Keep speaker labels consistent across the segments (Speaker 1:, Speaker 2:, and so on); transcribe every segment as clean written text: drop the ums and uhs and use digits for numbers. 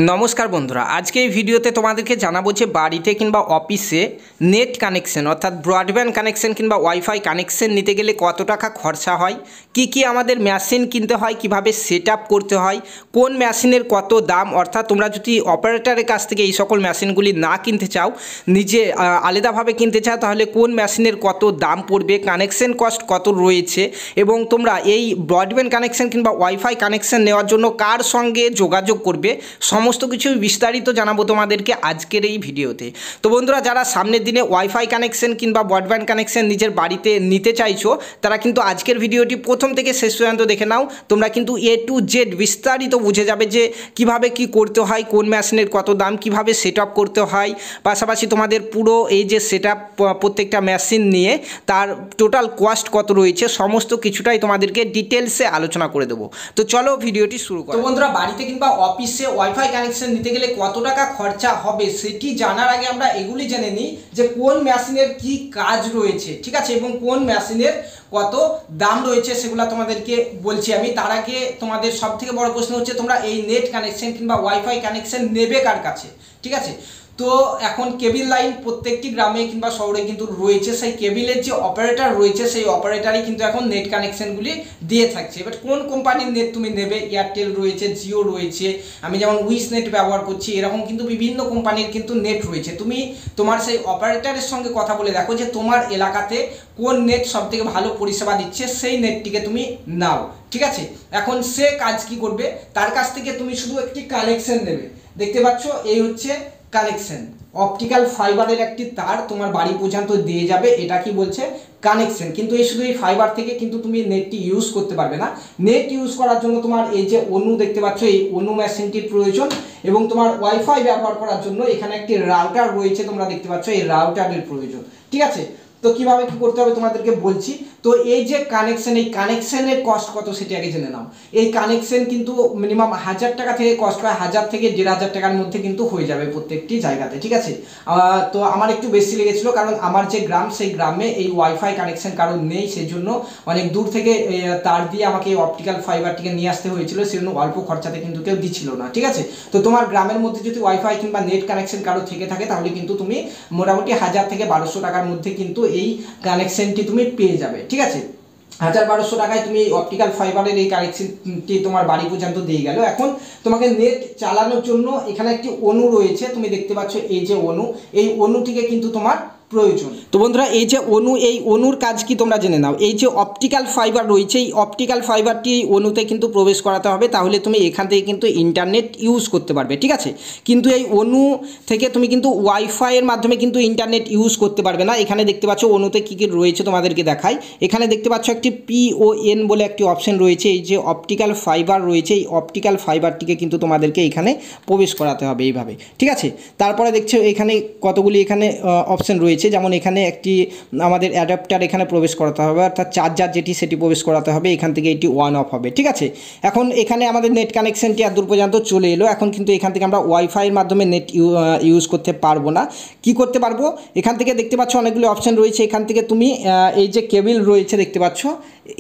Speaker 1: नमस्कार बंधुरा आज के भिडियोते तुम्हादेरके जानाबो जे बाड़ीते किंबा अफिसे नेट कानेक्शन अर्थात ब्रडबैंड कानेक्शन किंबा वाईफाई कानेक्शन नीते गेले कत टाका खर्चा हय कि आमादेर मेशिन किनते हय किभाबे सेटआप करते हय कोन मेशिनेर कत दाम अर्थात तोमरा जोदि अपारेटरेर काछ थेके एई सकल मेशिनगुली ना किनते चाओ निजे आलादाभावे किनते चाओ ताहले कोन मेशिनेर कत दाम पड़बे कानेक्शन कस्ट कत रयेछे एबं तोमरा एई ब्रडबैंड कानेक्शन किंबा वाईफाई कानेक्शन नेওয়ার জন্য कार संगे जोगाजोग करबे समस्त किछु विस्तारित जानाबो तोमादेरके आजकेर এই ভিডিওতে। तो बंधुरा যারা সামনের দিনে ওয়াইফাই কানেকশন কিংবা ব্রডব্যান্ড কানেকশন নিজের বাড়িতে নিতে চাইছো তারা কিন্তু আজকের ভিডিওটি প্রথম থেকে শেষ পর্যন্ত দেখে নাও। তোমরা কিন্তু এ টু জেড বিস্তারিত বুঝে যাবে যে কিভাবে কি করতে হয়, কোন মেশিনের কত দাম, কিভাবে সেটআপ করতে হয়, পাশাপাশি তোমাদের পুরো এই যে সেটআপ প্রত্যেকটা মেশিন নিয়ে তার টোটাল কস্ট কত রয়েছে সমস্ত কিছুটাই তোমাদেরকে ডিটেইলসে আলোচনা করে দেব। তো চলো ভিডিওটি শুরু করি। তো বন্ধুরা বাড়িতে কিংবা অফিসে ওয়াইফাই কানেকশন নিতে গেলে কত টাকা খরচা হবে সেটি জানার আগে আমরা এগুলি জেনে নিই যে কোন মেশিনের কি কাজ রয়েছে, ঠিক আছে, এবং কোন মেশিনের কত দাম রয়েছে সেগুলো তোমাদেরকে বলছি আমি। তার আগে তোমাদের সবথেকে বড় প্রশ্ন হচ্ছে তোমরা এই নেট কানেকশন কিংবা ওয়াইফাই কানেকশন নেবে কার কাছে, ঠিক আছে। তো এখন কেবিল লাইন প্রত্যেকটি গ্রামে কিংবা শহরে কিন্তু রয়েছে, সেই কেবিলের যে অপারেটর রয়েছে সেই অপারেটরই কিন্তু এখন নেট কানেকশনগুলি দিয়ে থাকছে। এবার কোন কোম্পানির নেট তুমি নেবে, এয়ারটেল রয়েছে, জিও রয়েছে, আমি যেমন উইস নেট ব্যবহার করছি, এরকম কিন্তু বিভিন্ন কোম্পানির কিন্তু নেট রয়েছে। তুমি তোমার সেই অপারেটরের সঙ্গে কথা বলে দেখো যে তোমার এলাকাতে কোন নেট সবথেকে ভালো পরিষেবা দিচ্ছে, সেই নেটটিকে তুমি নাও, ঠিক আছে। এখন সে কাজ কি করবে, তার কাছ থেকে তুমি শুধু একটি কানেকশন নেবে। দেখতে পাচ্ছ এই হচ্ছে কানেকশন, অপটিক্যাল ফাইবারের একটি তার তোমার বাড়ি পর্যন্ত দিয়ে যাবে, এটা কি বলছে কানেকশন। কিন্তু এই শুধু এই ফাইবার থেকে কিন্তু তুমি নেটটি ইউজ করতে পারবে না। নেট ইউজ করার জন্য তোমার এই যে অনু দেখতে পাচ্ছ এই অনু মেশিনটির প্রয়োজন, এবং তোমার ওয়াইফাই ব্যবহার করার জন্য এখানে একটি রাউটার রয়েছে তোমরা দেখতে পাচ্ছ এই রাউটারের প্রয়োজন, ঠিক আছে। তো কিভাবে কি করতে হবে তোমাদেরকে বলছি। তো এই যে কানেকশন, এই কানেকশনের কস্ট কত সেটি আগে জেনে নাও। এই কানেকশন কিন্তু মিনিমাম 1000 টাকা থেকে কস্ট হয়, 1000 থেকে 1500 টাকার মধ্যে কিন্তু হয়ে যাবে প্রত্যেকটি জায়গাতে, ঠিক আছে। তো আমার একটু বেশি লেগেছিল কারণ আমার যে গ্রাম সেই গ্রামে এই ওয়াইফাই কানেকশন কারণ নেই, সেই জন্য অনেক দূর থেকে তার দিয়ে আমাকে এই অপটিক্যাল ফাইবারটিকে নিয়ে আসতে হয়েছিল, সেই জন্য অল্প খরচাতে কিন্তু কেউ দিচ্ছিল না, ঠিক আছে। তো তোমার গ্রামের মধ্যে যদি ওয়াইফাই কিংবা নেট কানেকশন কারো থেকে থাকে তাহলে কিন্তু তুমি মোটামুটি 1000 থেকে 1200 টাকার মধ্যে কিন্তু এই কানেকশনটি তুমি পেয়ে যাবে, ঠিক আছে। 1000-1200 টাকায় তুমি অপটিক্যাল ফাইবারের এই কানেকশনটি তোমার বাড়ি পর্যন্ত দিয়ে গেল। এখন তোমাকে নেট চালানোর জন্য এখানে একটি অনু রয়েছে, তুমি দেখতে পাচ্ছ এই যে অনু, এই অনুটিকে কিন্তু তোমার প্রয়োজন। তো বন্ধুরা এই যে অনু, এই অনুর কাজ কি তোমরা জেনে নাও। এই যে অপটিক্যাল ফাইবার রয়েছে এই অপটিক্যাল ফাইবারটি অনুতে কিন্তু প্রবেশ করাতে হবে, তাহলে তুমি এখান থেকে কিন্তু ইন্টারনেট ইউজ করতে পারবে, ঠিক আছে। কিন্তু এই অনু থেকে তুমি কিন্তু ওয়াইফাইয়ের মাধ্যমে কিন্তু ইন্টারনেট ইউজ করতে পারবে না। এখানে দেখতে পাচ্ছ অনুতে কী কী রয়েছে তোমাদেরকে দেখাই। এখানে দেখতে পাচ্ছ একটি PON বলে একটি অপশন রয়েছে, এই যে অপটিক্যাল ফাইবার রয়েছে এই অপটিক্যাল ফাইবারটিকে কিন্তু তোমাদেরকে এখানে প্রবেশ করাতে হবে এইভাবে, ঠিক আছে। তারপরে দেখছো এখানে কতগুলি এখানে অপশন রয়েছে, যেমন এখানে একটি আমাদের অ্যাডাপ্টার এখানে প্রবেশ করাতে হবে, অর্থাৎ চার্জার যেটি সেটি প্রবেশ করাতে হবে, এখান থেকে এটি অন অফ হবে, ঠিক আছে। এখন এখানে আমাদের নেট কানেকশনটি এত দূর পর্যন্ত চলে এলো। এখন কিন্তু এখান থেকে আমরা ওয়াইফাইয়ের মাধ্যমে নেট ইউজ করতে পারবো না। কি করতে পারবো, এখান থেকে দেখতে পাচ্ছ অনেকগুলো অপশন রয়েছে, এখান থেকে তুমি এই যে কেবিল রয়েছে দেখতে পাচ্ছ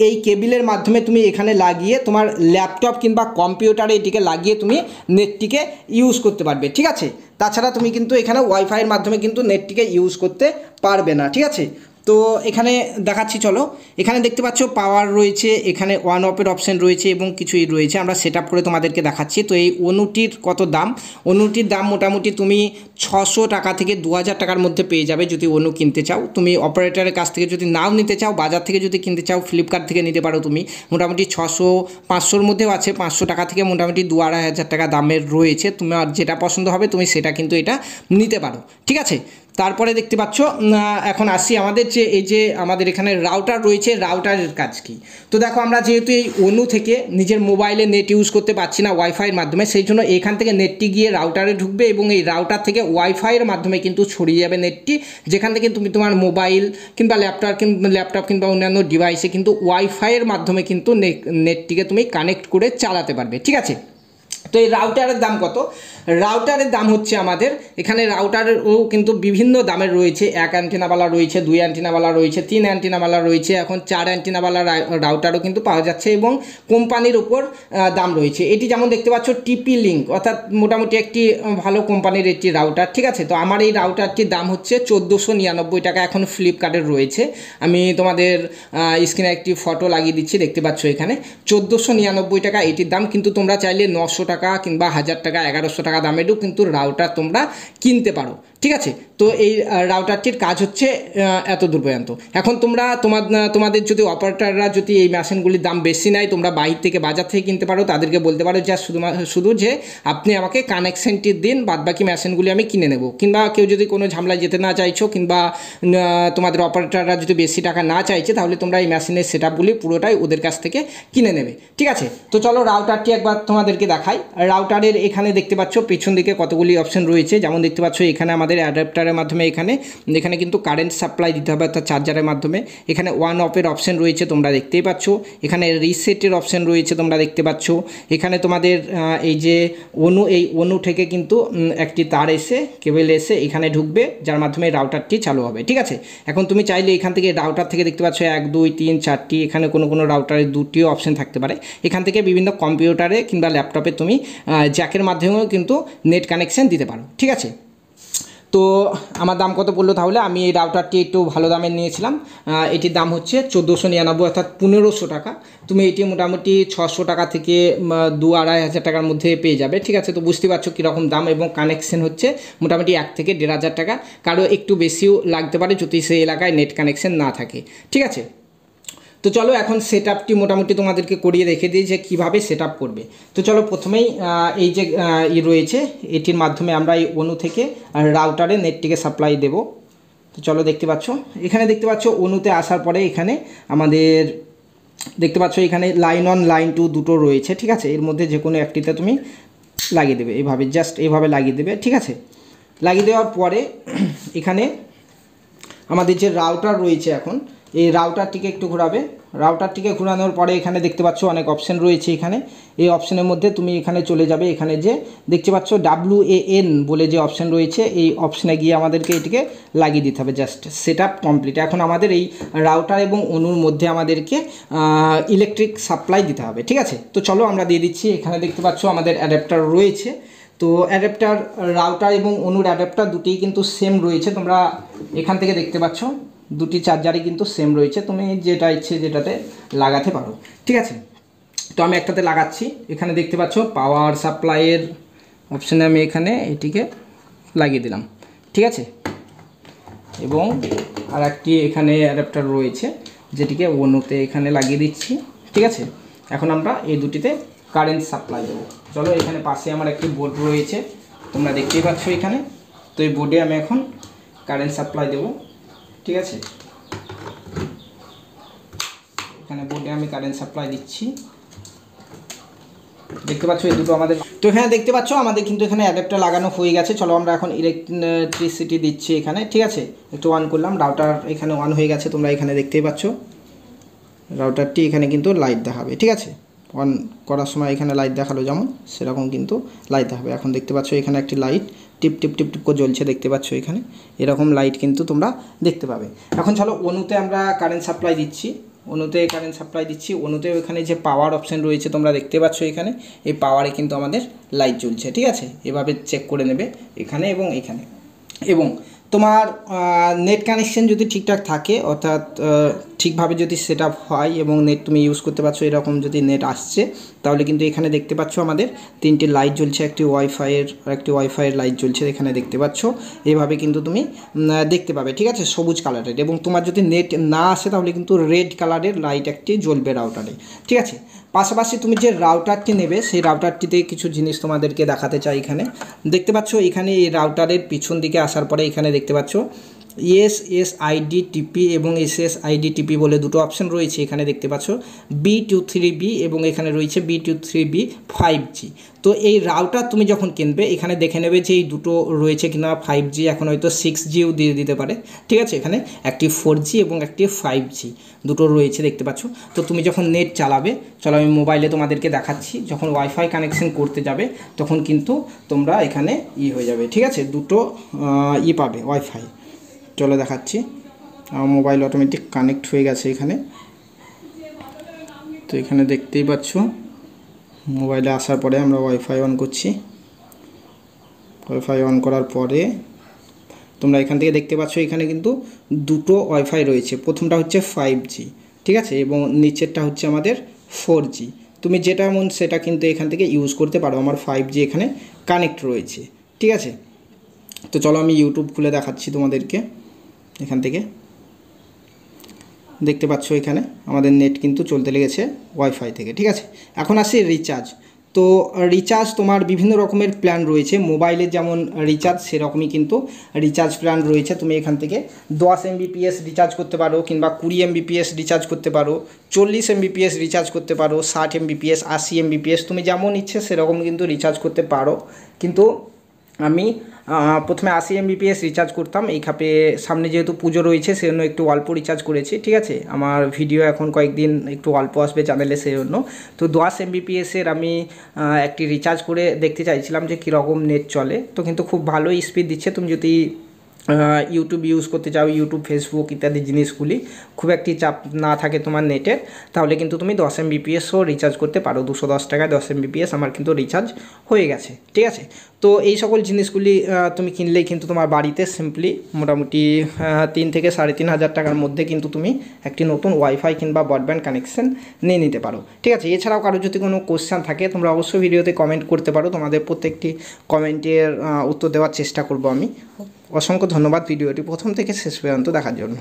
Speaker 1: এই কেবিলের মাধ্যমে তুমি এখানে লাগিয়ে তোমার ল্যাপটপ কিংবা কম্পিউটারে এটিকে লাগিয়ে তুমি নেটটিকে ইউজ করতে পারবে, ঠিক আছে। তাছাড়া তুমি কিন্তু এখানে ওয়াইফাইয়ের মাধ্যমে কিন্তু নেটটিকে ইউজ করতে পারবে না, ঠিক আছে। তো এখানে দেখাচ্ছি চলো। এখানে দেখতে পাচ্ছ পাওয়ার রয়েছে, এখানে অন অফের অপশান রয়েছে এবং কিছুই রয়েছে, আমরা সেট আপ করে তোমাদেরকে দেখাচ্ছি। তো এই অনুটির কত দাম, অনুটির দাম মোটামুটি তুমি 600 টাকা থেকে 2000 টাকার মধ্যে পেয়ে যাবে যদি অনু কিনতে চাও। তুমি অপারেটরের কাছ থেকে যদি নাও নিতে চাও, বাজার থেকে যদি কিনতে চাও ফ্লিপকার্ট থেকে নিতে পারো তুমি, মোটামুটি 600-500-র মধ্যেও আছে, 500 টাকা থেকে মোটামুটি 2-2.5 টাকা দামের রয়েছে। তোমার যেটা পছন্দ হবে তুমি সেটা কিন্তু এটা নিতে পারো, ঠিক আছে। তারপরে দেখতে পাচ্ছ এখন আসি আমাদের যে এই যে আমাদের এখানে রাউটার রয়েছে, রাউটারের কাজ কি। তো দেখো আমরা যেহেতু এই অনু থেকে নিজের মোবাইলে নেট ইউজ করতে পারছি না ওয়াইফাইয়ের মাধ্যমে, সেই জন্য এখান থেকে নেটটি গিয়ে রাউটারে ঢুকবে এবং এই রাউটার থেকে ওয়াইফাইয়ের মাধ্যমে কিন্তু ছড়িয়ে যাবে নেটটি, যেখান থেকে তুমি তোমার মোবাইল কিংবা ল্যাপটপ কিংবা অন্যান্য ডিভাইসে কিন্তু ওয়াইফাইয়ের মাধ্যমে কিন্তু নেটটিকে তুমি কানেক্ট করে চালাতে পারবে, ঠিক আছে। তো এই রাউটারের দাম কত, রাউটারের দাম হচ্ছে আমাদের এখানে রাউটারেরও কিন্তু বিভিন্ন দামের রয়েছে, 1 অ্যান্টেনাওয়ালা রয়েছে, 2 অ্যান্টেনাওয়ালা রয়েছে, 3 অ্যান্টেনাওয়ালা রয়েছে, এখন 4 অ্যান্টেনাওয়ালা রাউটারও কিন্তু পাওয়া যাচ্ছে এবং কোম্পানির উপর দাম রয়েছে। এটি যেমন দেখতে পাচ্ছ টিপি লিঙ্ক, অর্থাৎ মোটামুটি একটি ভালো কোম্পানির একটি রাউটার, ঠিক আছে। তো আমার এই রাউটারটির দাম হচ্ছে 1499 টাকা, এখন ফ্লিপকার্টের রয়েছে। আমি তোমাদের স্ক্রিনে একটি ফটো লাগিয়ে দিচ্ছি, দেখতে পাচ্ছ এখানে 1499 টাকা এটির দাম। কিন্তু তোমরা চাইলে 900 টাকা কিংবা 1000 টাকা 1100 টাকা দামেরও কিন্তু রাউটার তোমরা কিনতে পারো, ঠিক আছে। তো এই রাউটারটির কাজ হচ্ছে এত দূর পর্যন্ত। এখন তোমাদের যদি অপারেটররা যদি এই মেশিনগুলির দাম বেশি নেয়, তোমরা বাইরে থেকে বাজার থেকে কিনতে পারো, তাদেরকে বলতে পারো যে শুধু যে আপনি আমাকে কানেকশনটি দিন, বাদবাকি মেশিনগুলি আমি কিনে নেব। কিংবা কেউ যদি কোনো ঝামেলায় যেতে না চাইছো, কিংবা তোমাদের অপারেটররা যদি বেশি টাকা না চাইছে, তাহলে তোমরা এই মেশিনের সেটআপগুলি পুরোটাই ওদের কাছ থেকে কিনে নেবে, ঠিক আছে। তো চলো রাউটারটি একবার তোমাদেরকে দেখাই। রাউটারের এখানে দেখতে পাচ্ছ পেছন দিকে কতগুলি অপশন রয়েছে, যেমন দেখতে পাচ্ছ এখানে আমাদের অ্যাডাপ্টারের মাধ্যমে এখানে কিন্তু কারেন্ট সাপ্লাই দিতে হবে, অর্থাৎ চার্জারের মাধ্যমে। এখানে ওয়ান অফের অপশন রয়েছে, তোমরা দেখতেই পাচ্ছ। এখানে রিসেটের অপশন রয়েছে, তোমরা দেখতে পাচ্ছ। এখানে তোমাদের এই যে এই অনু থেকে কিন্তু একটি তার এসে কেবল এসে এখানে ঢুকবে, যার মাধ্যমে রাউটারটি চালু হবে, ঠিক আছে। এখন তুমি চাইলে এখান থেকে রাউটার থেকে দেখতে পাচ্ছ 1 2 3 4টি, এখানে কোনো রাউটারে 2টিও অপশন থাকতে পারে। এখান থেকে বিভিন্ন কম্পিউটারে কিংবা ল্যাপটপে তুমি জ্যাকের মাধ্যমেও কিন্তু নেট কানেকশন দিতে পারো, ঠিক আছে। তো আমার দাম কত পড়লো তাহলে? আমি এই রাউটারটি একটু ভালো দামের নিয়েছিলাম, এটির দাম হচ্ছে 1499 অর্থাৎ 1500 টাকা। তুমি এটি মোটামুটি 600 টাকা থেকে 2-2500 টাকার মধ্যে পেয়ে যাবে, ঠিক আছে। তো বুঝতে পারছো কীরকম দাম, এবং কানেকশন হচ্ছে মোটামুটি 1 থেকে 1500 টাকা, কারো একটু বেশিও লাগতে পারে যদি সেই এলাকায় নেট কানেকশন না থাকে, ঠিক আছে। তো চলো এখন সেটআপটি মোটামুটি তোমাদেরকে করিয়ে রেখে দিই যে কীভাবে সেটআপ করবে। তো চলো প্রথমেই এই যে রয়েছে এটির মাধ্যমে আমরা এই অনু থেকে রাউটারে নেটটিকে সাপ্লাই দেব। তো চলো দেখতে পাচ্ছ এখানে দেখতে পাচ্ছ অনুতে আসার পরে এখানে আমাদের দেখতে পাচ্ছ এখানে লাইন 1 লাইন 2 দুটো রয়েছে, ঠিক আছে। এর মধ্যে যে কোনো একটিতে তুমি লাগিয়ে দেবে, এইভাবে জাস্ট এইভাবে লাগিয়ে দেবে, ঠিক আছে। লাগিয়ে দেওয়ার পরে এখানে আমাদের যে রাউটার রয়েছে, এখন এই রাউটারটিকে একটু ঘোরাবে। রাউটারটিকে ঘোরানোর পরে এখানে দেখতে পাচ্ছ অনেক অপশন রয়েছে। এখানে এই অপশনের মধ্যে তুমি এখানে চলে যাবে, এখানে যে দেখতে পাচ্ছ WAN বলে যে অপশন রয়েছে, এই অপশনে গিয়ে আমাদেরকে এটিকে লাগিয়ে দিতে হবে। Just setup complete. এখন আমাদের এই রাউটার এবং অনুর মধ্যে আমাদেরকে ইলেকট্রিক সাপ্লাই দিতে হবে, ঠিক আছে। তো চলো আমরা দিয়ে দিচ্ছি। এখানে দেখতে পাচ্ছ আমাদের অ্যাডাপ্টার রয়েছে। তো অ্যাডাপ্টার রাউটার এবং অনুর অ্যাডাপ্টার দুটিই কিন্তু সেম রয়েছে, তোমরা এখান থেকে দেখতে পাচ্ছ দুটি চার্জারই কিন্তু সেম রয়েছে, তুমি যেটা ইচ্ছে যেটাতে লাগাতে পারো, ঠিক আছে। তো আমি একটাতে লাগাচ্ছি। এখানে দেখতে পাচ্ছ পাওয়ার সাপ্লাইয়ের অপশানে আমি এখানে এটিকে লাগিয়ে দিলাম, ঠিক আছে। এবং আর একটি এখানে অ্যাডাপ্টার রয়েছে যেটিকে অনুতে এখানে লাগিয়ে দিচ্ছি, ঠিক আছে। এখন আমরা এই দুটিতে কারেন্ট সাপ্লাই দেবো। চলো এখানে পাশে আমার একটি বোর্ড রয়েছে, তোমরা দেখতেই পাচ্ছ এখানে। তো এই বোর্ডে আমি এখন কারেন্ট সাপ্লাই দেবো, ঠিক আছে। এখানে বোর্ডে আমি কারেন্ট সাপ্লাই দিচ্ছি, দেখতে পাচ্ছ এই দুটো আমাদের। তো এখানে দেখতে পাচ্ছ আমাদের কিন্তু এখানে অ্যাডাপ্টার লাগানো হয়ে গেছে। চলো আমরা এখন ইলেকট্রিসিটি দিচ্ছি এখানে, ঠিক আছে। একটু অন করলাম, রাউটার এখানে অন হয়ে গেছে, তোমরা এখানে দেখতেই পাচ্ছ রাউটারটি এখানে কিন্তু লাইট দেখাবে, ঠিক আছে। অন করার সময় এখানে লাইট দেখালো যেমন, সেরকম কিন্তু লাইট দেখাবে। এখন দেখতে পাচ্ছ এখানে একটি লাইট টিপ টিপ টিপ টিপ করে জ্বলছে, দেখতে পাচ্ছ এখানে এরকম লাইট কিন্তু তোমরা দেখতে পাবে। এখন চলো অনুতে আমরা কারেন্ট সাপ্লাই দিচ্ছি, অনুতেও এখানে যে পাওয়ার অপশান রয়েছে তোমরা দেখতে পাচ্ছ এখানে, এই পাওয়ারে কিন্তু আমাদের লাইট জ্বলছে, ঠিক আছে। এভাবে চেক করে নেবে এখানে এবং এখানে। এবং তোমার নেট কানেকশন যদি ঠিকঠাক থাকে, অর্থাৎ ঠিকভাবে যদি সেট আপ হয় এবং নেট তুমি ইউজ করতে পারছো, এরকম যদি নেট আসছে, তাহলে কিন্তু এখানে দেখতে পাচ্ছ আমাদের 3টি লাইট জ্বলছে, একটি ওয়াইফাইয়ের লাইট জ্বলছে এখানে দেখতে পাচ্ছ। এইভাবে কিন্তু তুমি দেখতে পাবে, ঠিক আছে, সবুজ কালারের। এবং তোমার যদি নেট না আসে তাহলে কিন্তু রেড কালারের লাইট একটি জ্বলবে রাউটারে, ঠিক আছে। পাশাপাশি তুমি যে রাউটারটি নেবে সেই রাউটারটিতে কিছু জিনিস তোমাদেরকে দেখাতে চাই। এখানে দেখতে পাচ্ছ এখানে এই রাউটারের পিছন দিকে আসার পরে এখানে দেখতে পাচ্ছ SSID-TP এবং SSID-TP বলে দুটো অপশন রয়েছে, এখানে দেখতে পাচ্ছ B23B এবং এখানে রয়েছে B23B 5G। তো এই রাউটার তুমি যখন কিনবে এখানে দেখে নেবে যে এই দুটো রয়েছে কিনা 5G, এখন হয়তো 6Gও দিয়ে দিতে পারে, ঠিক আছে। এখানে একটি 4G এবং একটি 5G দুটো রয়েছে দেখতে পাচ্ছ। তো তুমি যখন নেট চালাবে, চলো আমি মোবাইলে তোমাদেরকে দেখাচ্ছি, যখন ওয়াইফাই কানেকশন করতে যাবে তখন কিন্তু তোমরা এখানে হয়ে যাবে, ঠিক আছে, দুটো পাবে ওয়াইফাই। চলো দেখাচ্ছি, আমার মোবাইল অটোমেটিক কানেক্ট হয়ে গেছে এখানে। তো এখানে দেখতেই পাচ্ছ মোবাইলে আসার পরে আমরা ওয়াইফাই অন করছি। ওয়াইফাই অন করার পরে তোমরা এখান থেকে দেখতে পাচ্ছ এখানে কিন্তু দুটো ওয়াইফাই রয়েছে, প্রথমটা হচ্ছে 5G, ঠিক আছে, এবং নিচেরটা হচ্ছে আমাদের 4G। তুমি যেটা মন সেটা কিন্তু এখান থেকে ইউজ করতে পারো। আমার 5G এখানে কানেক্ট রয়েছে, ঠিক আছে। তো চলো আমি ইউটিউব খুলে দেখাচ্ছি তোমাদেরকে। এখান থেকে দেখতে পাচ্ছ এখানে আমাদের নেট কিন্তু চলতে লেগেছে ওয়াইফাই থেকে, ঠিক আছে। এখন আসি রিচার্জ। তো রিচার্জ তোমার বিভিন্ন রকমের প্ল্যান রয়েছে, মোবাইলে যেমন রিচার্জ সেরকমই কিন্তু রিচার্জ প্ল্যান রয়েছে। তুমি এখান থেকে 10 Mbps রিচার্জ করতে পারো, কিংবা 20 Mbps রিচার্জ করতে পারো, 40 Mbps রিচার্জ করতে পারো, 60 Mbps, 80 Mbps, তুমি যেমন ইচ্ছে সেরকম কিন্তু রিচার্জ করতে পারো। কিন্তু আমি প্রথমে 80 Mbps রিচার্জ করতাম, এই খাপে সামনে যেহেতু পুজো রয়েছে সেজন্য একটু অল্প রিচার্জ করেছি, ঠিক আছে। আমার ভিডিও এখন কয়েকদিন একটু অল্প আসবে চ্যানেলে সেজন্য। তো 10 Mbps-এর আমি একটি রিচার্জ করে দেখতে চাইছিলাম যে কীরকম নেট চলে। তো কিন্তু খুব ভালোই স্পিড দিচ্ছে। তুমি যদি ইউটিউব ইউজ করতে চাও, ইউটিউব, ফেসবুক ইত্যাদি জিনিসগুলি খুব একটি চাপ না থাকে তোমার নেটের, তাহলে কিন্তু তুমি 10 Mbps-ও রিচার্জ করতে পারো। 210 টাকায় 10 Mbps আমার কিন্তু রিচার্জ হয়ে গেছে, ঠিক আছে। তো এই সকল জিনিসগুলি তুমি কিনলেই কিন্তু তোমার বাড়িতে সিম্পলি মোটামুটি 3 থেকে 3,500 টাকার মধ্যে কিন্তু তুমি একটি নতুন ওয়াইফাই কিংবা ব্রডব্যান্ড কানেকশন নিয়ে নিতে পারো, ঠিক আছে। এছাড়াও কারো যদি কোনো কোশ্চেন থাকে তোমরা অবশ্যই ভিডিওতে কমেন্ট করতে পারো, তোমাদের প্রত্যেকটি কমেন্টের উত্তর দেওয়ার চেষ্টা করব আমি। অসংখ্য ধন্যবাদ ভিডিওটি প্রথম থেকে শেষ পর্যন্ত দেখার জন্য।